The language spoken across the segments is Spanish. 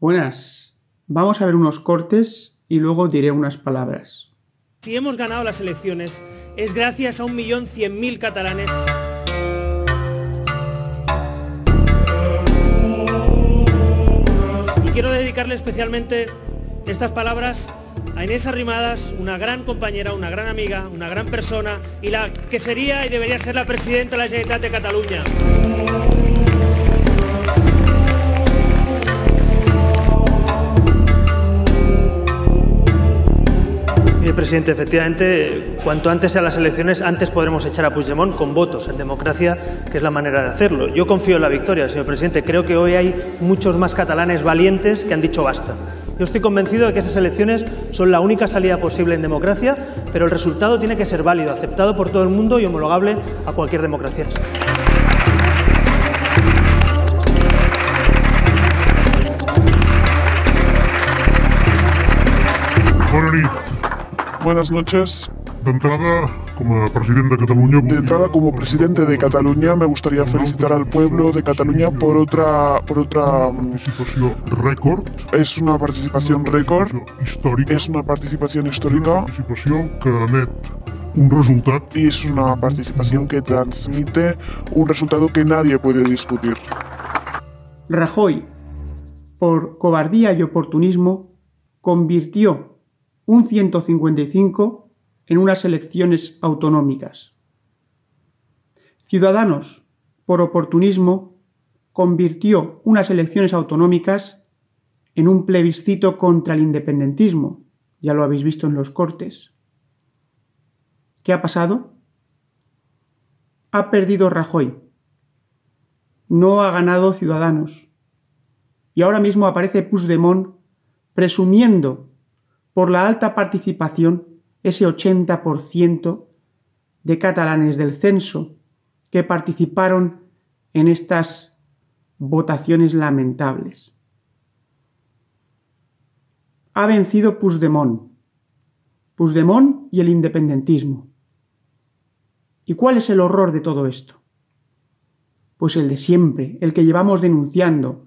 Buenas. Vamos a ver unos cortes y luego diré unas palabras. Si hemos ganado las elecciones es gracias a 1.100.000 catalanes. Y quiero dedicarle especialmente estas palabras a Inés Arrimadas, una gran compañera, una gran amiga, una gran persona y la que sería y debería ser la presidenta de la Generalitat de Cataluña. Presidente, efectivamente, cuanto antes sean las elecciones, antes podremos echar a Puigdemont con votos en democracia, que es la manera de hacerlo. Yo confío en la victoria, señor presidente. Creo que hoy hay muchos más catalanes valientes que han dicho basta. Yo estoy convencido de que esas elecciones son la única salida posible en democracia, pero el resultado tiene que ser válido, aceptado por todo el mundo y homologable a cualquier democracia. Buenas noches. De entrada, como presidente de Cataluña, me gustaría felicitar al pueblo de Cataluña por otra participació rècord. Es una participación récord. Es una participación histórica. Participació que emet un resultat. Y es una participación que transmite un resultado que nadie puede discutir. Rajoy, por cobardía y oportunismo, convirtió un 155 en unas elecciones autonómicas. Ciudadanos, por oportunismo, convirtió unas elecciones autonómicas en un plebiscito contra el independentismo. Ya lo habéis visto en los cortes. ¿Qué ha pasado? Ha perdido Rajoy. No ha ganado Ciudadanos. Y ahora mismo aparece Puigdemont presumiendo por la alta participación, ese 80% de catalanes del censo que participaron en estas votaciones lamentables. Ha vencido Puigdemont y el independentismo. ¿Y cuál es el horror de todo esto? Pues el de siempre, el que llevamos denunciando,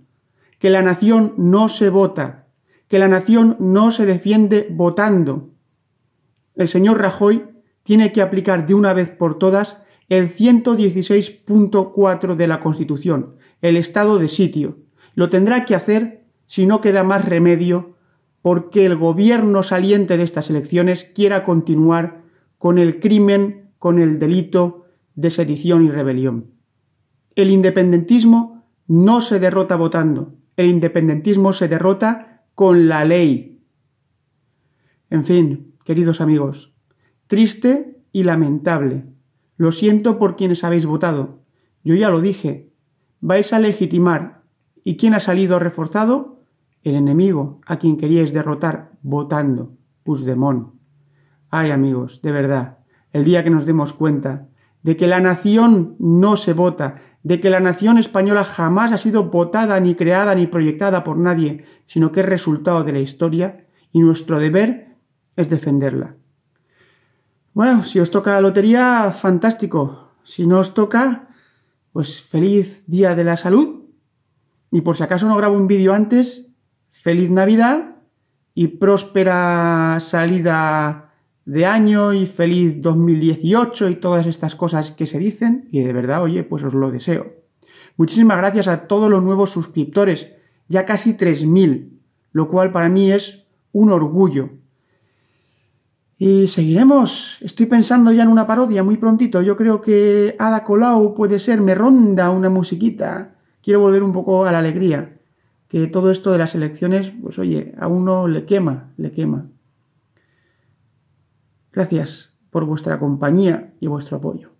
que la nación no se vota, que la nación no se defiende votando. El señor Rajoy tiene que aplicar de una vez por todas el 116.4 de la Constitución, el estado de sitio. Lo tendrá que hacer si no queda más remedio porque el gobierno saliente de estas elecciones quiera continuar con el crimen, con el delito de sedición y rebelión. El independentismo no se derrota votando, el independentismo se derrota con la ley. En fin, queridos amigos, triste y lamentable. Lo siento por quienes habéis votado. Yo ya lo dije. Vais a legitimar. ¿Y quién ha salido reforzado? El enemigo, a quien queríais derrotar votando. Puigdemont. Ay, amigos, de verdad, el día que nos demos cuenta de que la nación no se vota, de que la nación española jamás ha sido votada, ni creada, ni proyectada por nadie, sino que es resultado de la historia, y nuestro deber es defenderla. Bueno, si os toca la lotería, fantástico. Si no os toca, pues feliz Día de la Salud. Y por si acaso no grabo un vídeo antes, feliz Navidad y próspera salida de año y feliz 2018 y todas estas cosas que se dicen, y de verdad, oye, pues os lo deseo. Muchísimas gracias a todos los nuevos suscriptores, ya casi 3.000, lo cual para mí es un orgullo. Y seguiremos, estoy pensando ya en una parodia muy prontito, yo creo que Ada Colau puede ser, me ronda una musiquita, quiero volver un poco a la alegría, que todo esto de las elecciones, pues oye, a uno le quema. Gracias por vuestra compañía y vuestro apoyo.